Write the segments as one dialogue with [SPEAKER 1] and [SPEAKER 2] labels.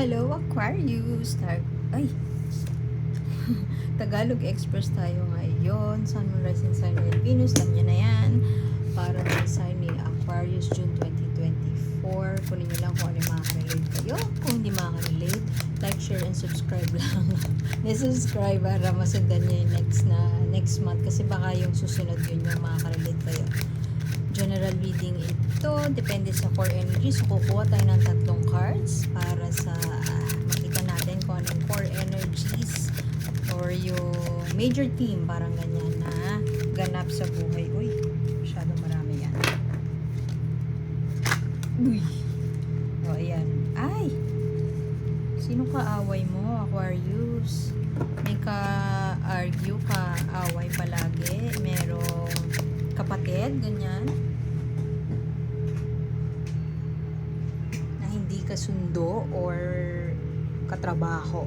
[SPEAKER 1] Hello, Aquarius! Ay, Tagalog Express tayo ngayon. Sun, Moon, Rising Sign with Venus. Alam niyo na yan. Para sa sign ni Aquarius, June 2024. Kunin niyo lang kung ano yung makaka-relate kayo. Kung hindi makaka-relate, like, share, and subscribe lang. Subscribe para masundan niyo yung next month. Kasi baka yung susunod yun yung makaka-relate kayo. General reading ito. Depende sa 4 energies. So, kukuha tayo ng 3 cards para sa makita natin kung anong 4 energies or yung major theme, parang ganyan na ganap sa buhay. Uy, masyadong marami yan. Uy. O, ayan. Ay! Sino kaaway mo, Aquarius? May ka-argue, ka-away palagi. Merong kapatid, ganyan. Na hindi kasundo or katrabaho.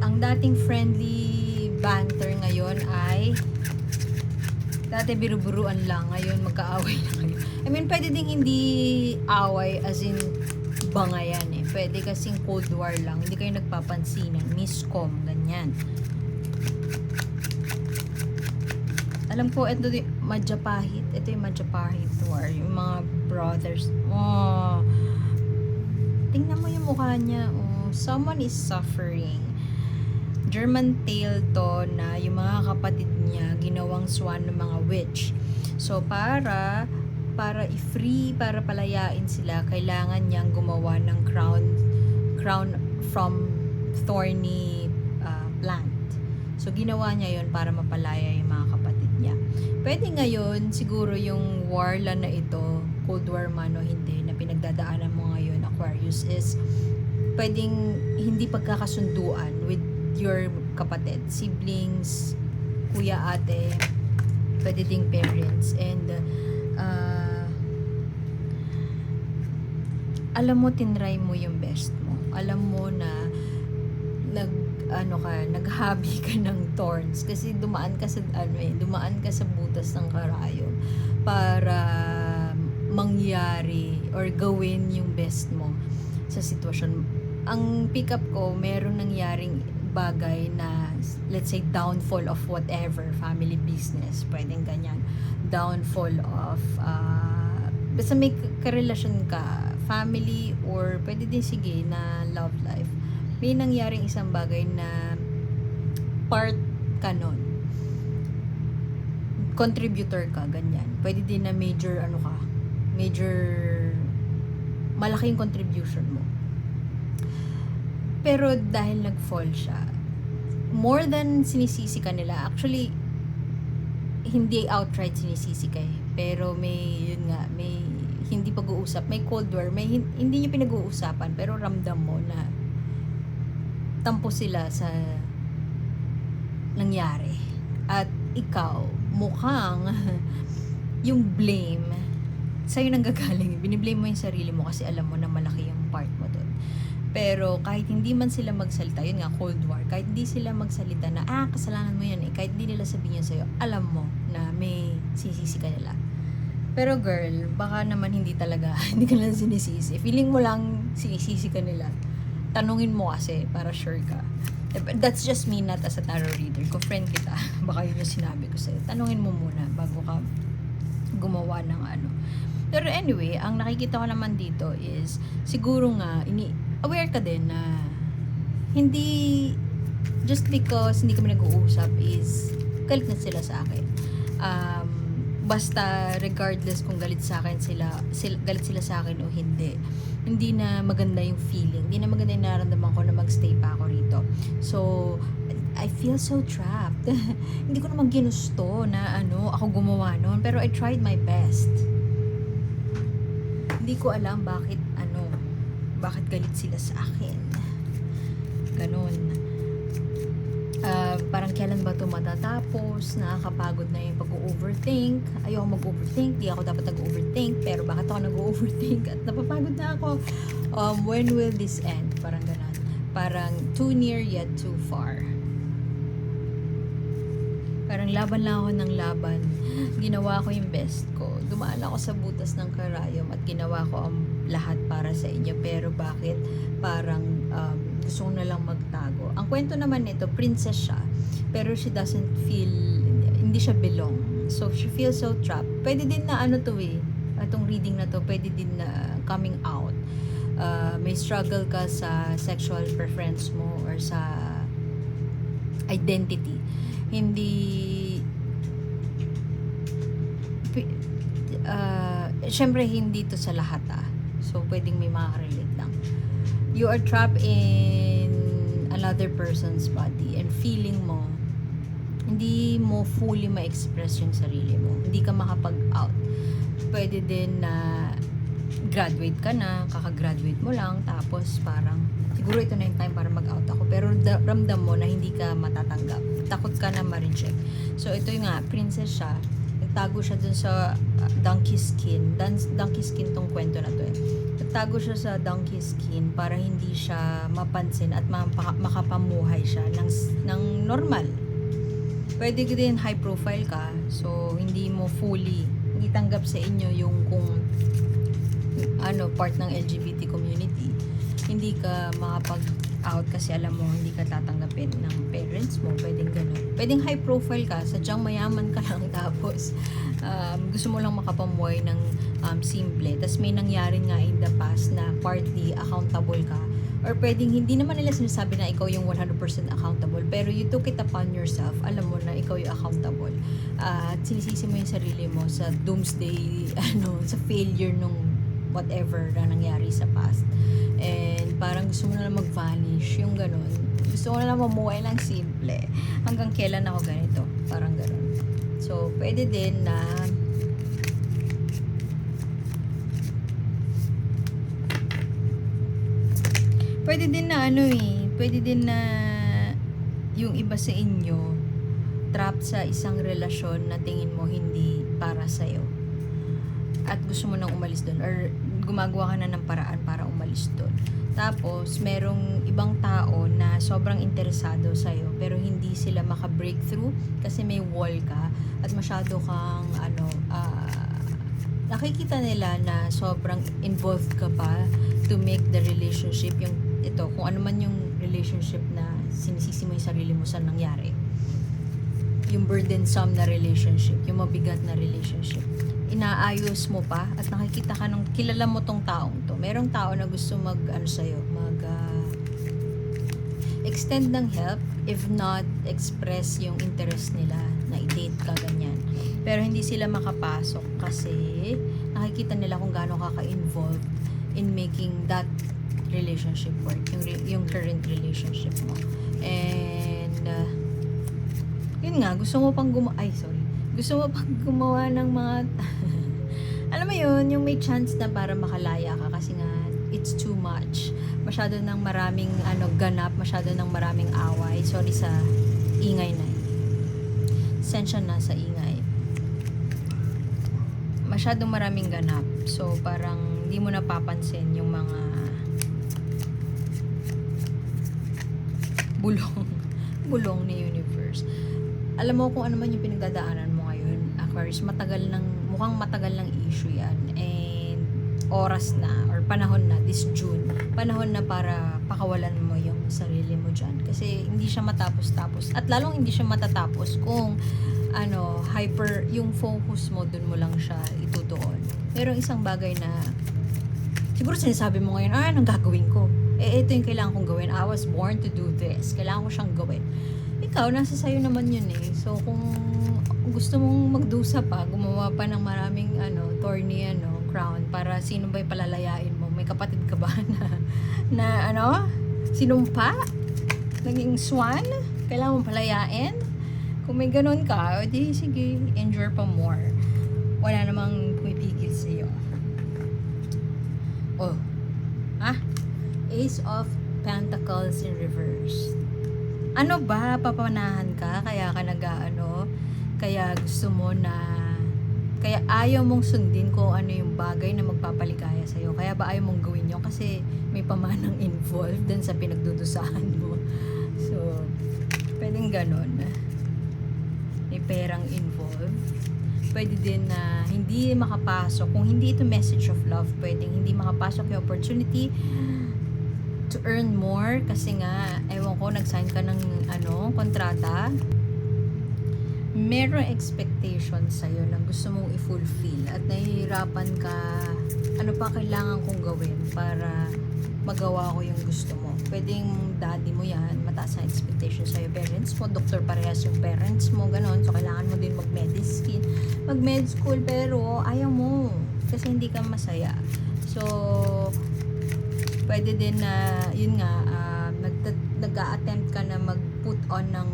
[SPEAKER 1] Ang dating friendly banter ngayon ay dati biruburuan lang, ngayon magkaaway na kayo. I mean, pwede ding hindi away as in bangayan eh. Pwede kasing cold war lang, hindi kayo nagpapansinan, miscom, ganyan. Alam ko, ito yung Majapahit. Ito yung Majapahit war, yung mga brothers. Oh, tingnan mo yung mukha niya. Oh, someone is suffering. German tale to na yung mga kapatid niya ginawang swan ng mga witch. So para i-free, para palayain sila, kailangan niyang gumawa ng crown from thorny plant. So ginawa niya yon para mapalaya yung mga kapatid niya. Pwede ngayon siguro yung war lang na ito, Cold War man o hindi, na pinagdadaanan mo ngayon, Aquarius, is pwedeng hindi pagkakasunduan with your kapatid, siblings, kuya, ate, pwede ding parents, and alam mo, tinry mo yung best mo. Alam mo na nag-hobby ka ng thorns kasi dumaan ka sa butas ng karayom para mangyari or gawin yung best mo sa sitwasyon. Ang pick up ko, meron nangyaring bagay na, let's say, downfall of whatever, family business, pwedeng ganyan, downfall of basta may karelasyon ka, family, or pwede din sige na love life, may nangyaring isang bagay na part ka nun, contributor ka, ganyan, pwede din na major malaking contribution mo. Pero dahil nag-fall siya, more than sinisisi ka nila, actually, hindi outright sinisisi ka eh. Pero may hindi pag-uusap, may cold war, may hindi niyo pinag-uusapan, pero ramdam mo na tampo sila sa nangyari. At ikaw, mukhang yung blame, sa'yo nang gagaling. Biniblame mo yung sarili mo kasi alam mo na malaki yung part mo doon. Pero kahit hindi man sila magsalita, yun nga, Cold War, kahit hindi sila magsalita na, kasalanan mo yan eh, kahit hindi nila sabihin yan sa'yo, alam mo na may sisisi ka nila. Pero girl, baka naman hindi talaga, hindi ka lang sinisisi. Feeling mo lang sinisisi ka nila. Tanungin mo kasi, para sure ka. That's just me, not as a tarot reader. Kung friend kita, baka yun yung sinabi ko sa'yo. Tanungin mo muna bago ka gumawa ng ano. Pero anyway, ang nakikita ko naman dito is, siguro nga, aware ka din na hindi just because hindi kami nag-uusap is galit na sila sa akin. Basta regardless kung galit galit sila sa akin o hindi na maganda yung feeling, hindi na maganda yung nararamdaman ko na magstay pa ako rito. So I feel so trapped. Hindi ko naman ginusto na ako gumawa noon, pero I tried my best. Hindi ko alam bakit galit sila sa akin. Ganon. Parang kailan ba ito matatapos? Nakakapagod na yung pag-overthink. Ayoko mag-overthink. Di ako dapat nag-overthink. Pero bakit ako nag-overthink? At napapagod na ako. When will this end? Parang ganon. Parang too near yet too far. Parang laban lang ako ng laban. Ginawa ko yung best ko. Dumaan ako sa butas ng karayom at ginawa ko ang lahat para sa inyo. Pero bakit parang gusto ko na lang magtago? Ang kwento naman nito, princess siya. Pero she doesn't feel, hindi siya belong. So, she feels so trapped. Pwede din na ano to eh. Itong reading na to, pwede din na coming out. May struggle ka sa sexual preference mo or sa identity. Hindi syempre hindi to sa lahat so pwedeng may makaka-relate lang. You are trapped in another person's body and feeling mo hindi mo fully ma-express yung sarili mo, hindi ka makapag-out. Pwede din na graduate ka na, kakagraduate mo lang, tapos parang siguro ito na yung time para mag-out ako, pero ramdam mo na hindi ka matatanggap, takot ka na ma-reject. So ito yung nga, princess siya, nagtago siya dun sa donkey skin. Donkey skin tong kwento na to eh. Nagtago siya sa donkey skin para hindi siya mapansin at makapamuhay siya ng normal. Pwede din high profile ka, so hindi mo fully, hindi tanggap sa inyo yung kung part ng LGBT community. Hindi ka makapag-out kasi alam mo hindi ka tatanggapin ng parents mo. Pwedeng ganun. Pwedeng high profile ka, sadyang mayaman ka lang tapos gusto mo lang makapamuhay ng simple. Tapos may nangyari nga in the past na partly accountable ka. Or pwedeng hindi naman nila sinasabi na ikaw yung 100% accountable, pero you took it upon yourself, alam mo na ikaw yung accountable. At sinisisi mo yung sarili mo sa doomsday, sa failure nung whatever na nangyari sa past. And parang gusto mo na lang mag-vanish, yung ganun. Gusto mo na lang mamuhay lang simple. Hanggang kailan ako ganito? Parang ganun. So, pwede din na pwede din na yung iba sa inyo trapped sa isang relasyon na tingin mo hindi para sa'yo at gusto mo nang umalis doon or gumagawa ka na ng paraan para umalis doon. Tapos merong ibang tao na sobrang interesado sa'yo pero hindi sila maka-breakthrough kasi may wall ka at masyado kang nakikita nila na sobrang involved ka pa to make the relationship kung ano man yung relationship na sinisisi mo yung sarili mo sa nangyari. Yung burdensome na relationship, yung mabigat na relationship. Inaayos mo pa at nakikita ka nung kilala mo tong taong to. Merong tao na gusto extend ng help, if not express yung interest nila na i-date ka ganyan. Pero hindi sila makapasok kasi nakikita nila kung gaano ka ka-involved in making that relationship work, yung current relationship mo. And yun nga, gusto mo pang gumawa ng mga alam mo yun, yung may chance na para makalaya ka kasi nga it's too much. Masyado ng maraming ganap, masyado ng maraming away. Sorry sa ingay na. Sensya na sa ingay. Masyadong maraming ganap. So parang hindi mo napapansin yung mga bulong ni universe. Alam mo kung ano man yung pinagdadaanan mo ngayon, Aquarius, mukhang matagal ng issue yan. And oras na or panahon na, this June, panahon na para pakawalan mo yung sarili mo dyan. Kasi hindi siya matapos-tapos. At lalong hindi siya matatapos kung yung focus mo, dun mo lang siya itutuon. Pero isang bagay na siguro sinasabi mo ngayon, anong gagawin ko? Ito yung kailangan kong gawin. I was born to do this. Kailangan ko siyang gawin. Ikaw, nasa sayo naman yun eh. So, kung gusto mong magdusa pa, gumawa pa ng maraming thorny crown para sino ba'y palalayain mo? May kapatid ka ba na sinumpa? Naging swan? Kailangan mong palayain? Kung may ganun ka, di sige, endure pa more. Wala namang pumipigil sa'yo. Oh. Ace of Pentacles in reverse. Ano ba? Papanahan ka? Kaya ka kaya gusto mo kaya ayaw mong sundin kung ano yung bagay na magpapaligaya sa'yo. Kaya ba ayaw mong gawin yun? Kasi may pamanang involved dun sa pinagdudusahan mo. So, pwedeng ganon. May perang involved. Pwede din na hindi makapasok. Kung hindi ito message of love, pwedeng hindi makapasok yung opportunity to earn more kasi nga, ewan ko, nag-sign ka ng kontrata. Merong expectation sa'yo na gusto mong i-fulfill at nahihirapan ka, ano pa kailangan kong gawin para magawa ko yung gusto mo. Pwedeng daddy mo yan, mataas na expectation sa'yo, parents mo, doktor parehas yung parents mo, ganon. So, kailangan mo din mag-med school, pero ayaw mo kasi hindi ka masaya. So, pwede din na, yun nga, nag-a-attempt ka na mag-put on ng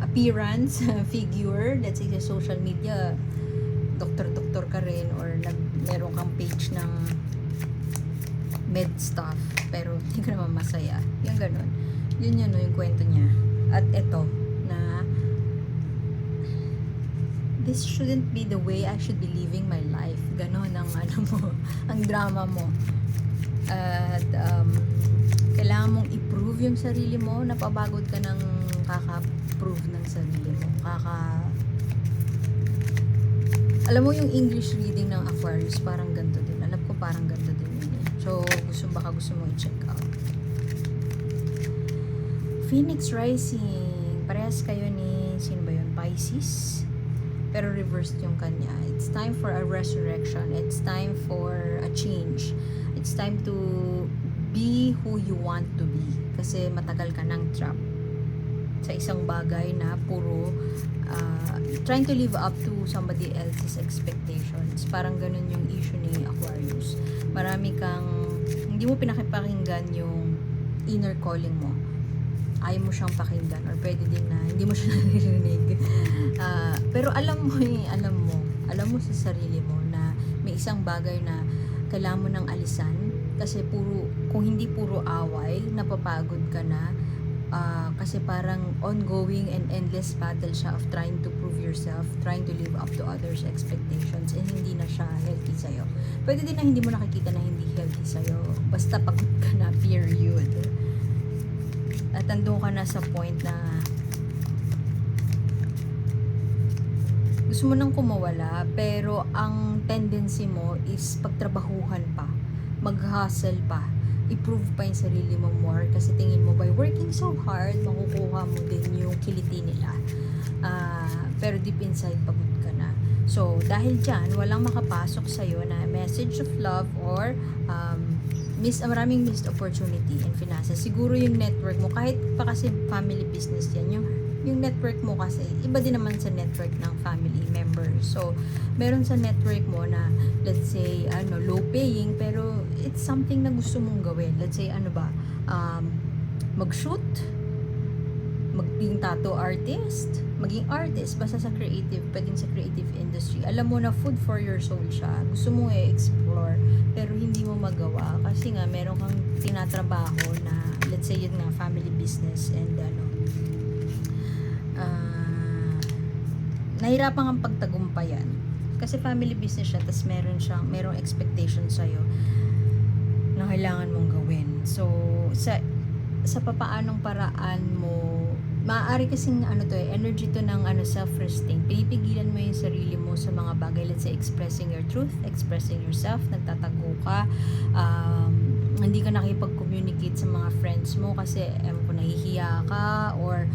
[SPEAKER 1] appearance, figure, let's say sa social media, doktor ka rin, or meron kang page ng med stuff, pero hindi ka naman masaya. Yung ganun. Yun yung kwento niya. At eto, na this shouldn't be the way I should be living my life. Ganon ang ang drama mo. At kailangan mong i-prove yung sarili mo, napabagod ka ng kaka-prove ng sarili mo. Alam mo yung English reading ng Aquarius, parang ganito din. Alam ko parang ganito din yun eh. So, baka gusto mo i-check out. Phoenix Rising. Parehas kayo ni, sino ba yun? Pisces. Pero reversed yung kanya. It's time for a resurrection. It's time for a change. It's time to be who you want to be. Kasi matagal ka nang trap sa isang bagay na puro trying to live up to somebody else's expectations. Parang ganun yung issue ni Aquarius. Marami kang, hindi mo pinakipakinggan yung inner calling mo. Ayaw mo siyang pakinggan, or pwede din na hindi mo siya naririnig. Pero alam mo sa sarili mo na may isang bagay na kailangan mo nang alisan, kasi kung hindi puro away, napapagod ka na, kasi parang ongoing and endless battle siya of trying to prove yourself, trying to live up to others' expectations, and hindi na siya healthy sa'yo. Pwede din na hindi mo nakikita na hindi healthy sa'yo, basta pagod ka na, period. At andun ka na sa point na gusto mo nang kumawala, pero ang tendency mo is pagtrabahuhan pa, mag-hustle pa, i-prove pa yung sarili mo more, kasi tingin mo by working so hard, makukuha mo din yung kiliti nila. Pero deep inside, pagod ka na. So, dahil dyan, walang makapasok sa'yo na message of love or maraming missed opportunity in finances. Siguro yung network mo, kahit pa kasi family business yan, yung network mo kasi, iba din naman sa network ng family members. So, meron sa network mo na, let's say, low paying, pero it's something na gusto mong gawin. Let's say, mag-shoot, maging tattoo artist, maging artist, basta sa creative, pwedeng sa creative industry. Alam mo na food for your soul siya. Gusto mong i-explore, pero hindi mo magawa kasi nga meron kang tinatrabaho na, let's say yun nga, family business, and nahirapan kang pagtagumpayan kasi family business siya, tas merong expectation sa'yo na kailangan mong gawin. So, sa papaanong paraan mo, maaari kasing energy to ng self-esteem. Pinipigilan mo yung sarili mo sa mga bagay, let's say expressing your truth, expressing yourself, nagtatago ka, hindi ka nakipag-communicate sa mga friends mo kasi nahihiya ka, or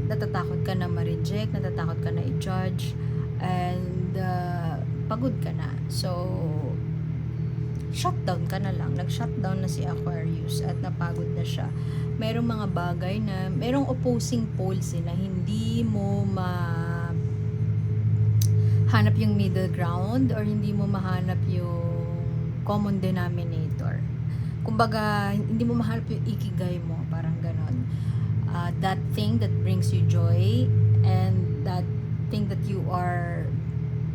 [SPEAKER 1] natatakot ka na ma-reject, natatakot ka na i-judge, and pagod ka na. So, shutdown ka na lang. Nag-shutdown na si Aquarius at napagod na siya. Merong mga bagay na, merong opposing poles na hindi mo hanap yung middle ground, or hindi mo mahanap yung common denominator. Kumbaga, hindi mo mahanap yung ikigai mo, parang ganon. That thing that brings you joy, and that thing that you are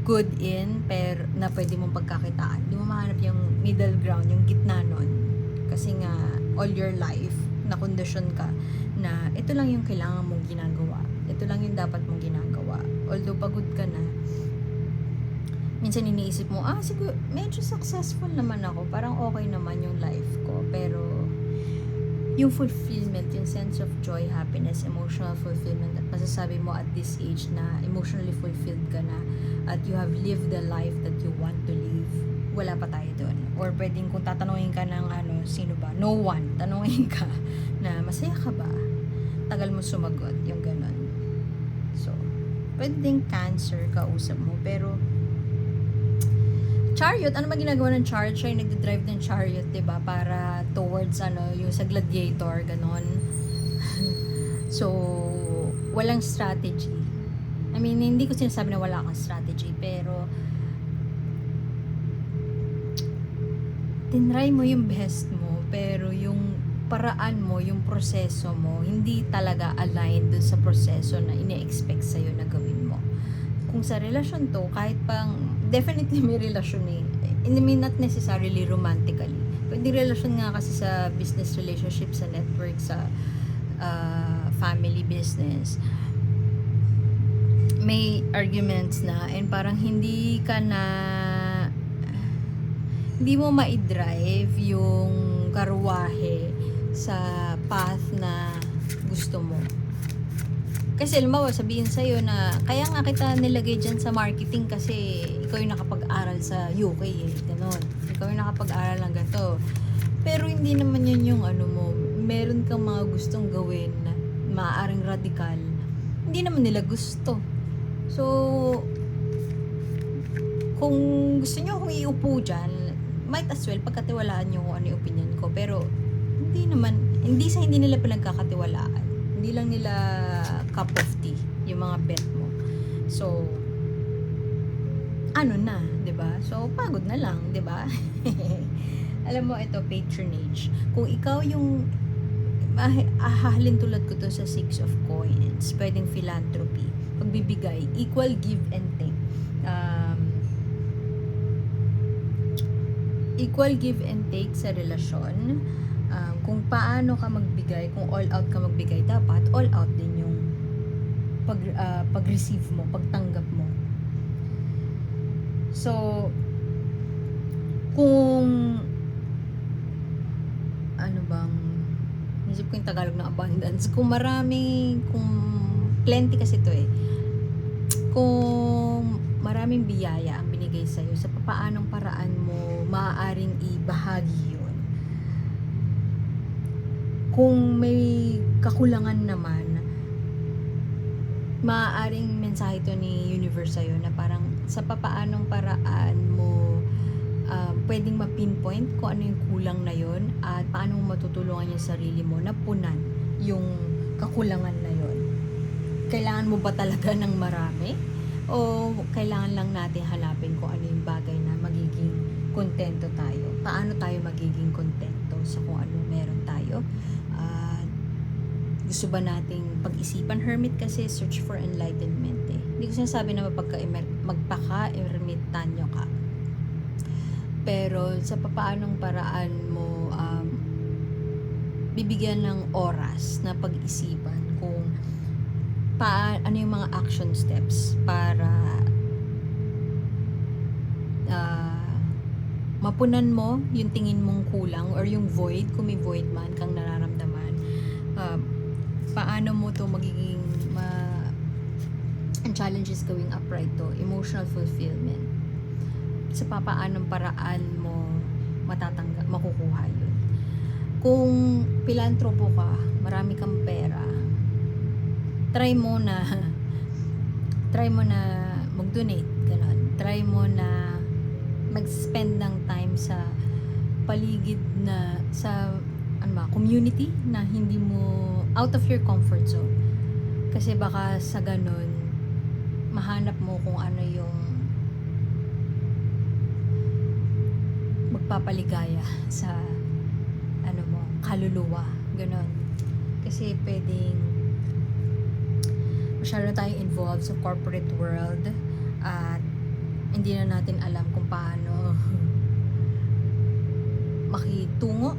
[SPEAKER 1] good in, pero na pwede mong pagkakitaan. Hindi mo mahanap yung middle ground, yung gitna nun. Kasi nga, all your life, na-condition ka na ito lang yung kailangan mong ginagawa. Ito lang yung dapat mong ginagawa. Although pagod ka na, minsan iniisip mo, siguro, medyo successful naman ako. Parang okay naman yung life ko. Pero, yung fulfillment, yung sense of joy, happiness, emotional fulfillment, at masasabi mo at this age na emotionally fulfilled ka na at you have lived the life that you want to live, wala pa tayo doon. Or pwedeng kung tatanungin ka ng sino ba? No one. Tanungin ka na masaya ka ba? Tagal mo sumagot, yung ganon. So, pwedeng Cancer kausap mo, pero Chariot, ano ba ginagawa ng Chariot? Siya yung nagdadrive ng Chariot, 'di ba? Para towards yung sa Gladiator, ganon. So, walang strategy. I mean, hindi ko sinasabi na wala kang strategy, pero tinry mo yung best mo, pero yung paraan mo, yung proseso mo, hindi talaga aligned dun sa proseso na ine-expect sa'yo na gawin mo. Kung sa relasyon to, kahit pang definitely may relasyon eh. I mean, not necessarily romantically. Pwede relasyon nga kasi sa business relationship, sa network, sa family business. May arguments na and parang hindi mo ma-drive yung karwahe sa path na gusto mo. Kasi alam mo, sabihin sa'yo na kaya nga kita nilagay dyan sa marketing kasi ikaw yung nakapag-aral sa UK eh, ganon. Ikaw yung nakapag-aral ng ganito. Pero hindi naman yun yung mo, meron kang mga gustong gawin na maaaring radikal. Hindi naman nila gusto. So, kung gusto nyo akong iupo dyan, might as well pagkatiwalaan nyo kung ano yung opinion ko. Pero, hindi nila pinagkakatiwalaan. Hindi lang nila cup of tea, yung mga bet mo. So, na, 'di ba? So, pagod na lang, 'di ba? Alam mo, ito, patronage. Kung ikaw yung ahalin tulad ko to sa 6 of coins, pwedeng philanthropy, pagbibigay, equal give and take. Equal give and take sa relasyon. Kung paano ka magbigay, kung all out ka magbigay, dapat all out din yung pag-receive mo, pagtanggap mo. So, kung isip ko yung Tagalog ng abundance, kung plenty kasi to eh, kung maraming biyaya ang binigay sa'yo, sa paanong paraan mo maaaring ibahagi yun. Kung may kakulangan naman, maaaring mensahe to ni universe sa'yo na parang sa papaanong paraan mo pwedeng ma-pinpoint kung ano yung kulang na yon at paano mo matutulungan yung sarili mo na punan yung kakulangan na yon. Kailangan mo ba talaga ng marami? O kailangan lang natin hanapin kung ano yung bagay na magiging kontento tayo? Paano tayo magiging kontento sa kung ano meron tayo? Gusto ba nating pag-isipan? Hermit kasi search for enlightenment eh. Hindi ko sinasabi na magpaka-ermitanyo ka. Pero sa papaanong paraan mo bibigyan ng oras na pag-isipan kung ano yung mga action steps para mapunan mo yung tingin mong kulang or yung void, kung may void man kang nararamdaman. Paano mo to magiging ang challenges gawing upright to, emotional fulfillment. Sa papaanong paraan mo makukuha yun. Kung pilantropo ka, marami kang pera, try mo na mag-donate, ganun. Try mo na mag-spend ng time sa paligid na sa community na hindi mo out of your comfort zone. Kasi baka sa ganun mahanap mo kung ano yung magpapaligaya sa kaluluwa, ganun. Kasi pwedeng masyado tayong involved sa corporate world at hindi na natin alam kung paano makitungo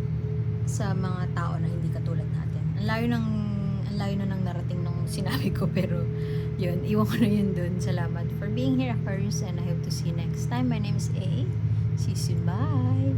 [SPEAKER 1] sa mga tao na hindi katulad natin. Ang layo na ng narating nung sinabi ko, pero yun, iwan ko na yun dun. Salamat for being here, Aquarius, and I hope to see you next time. My name is A. See you soon. Bye!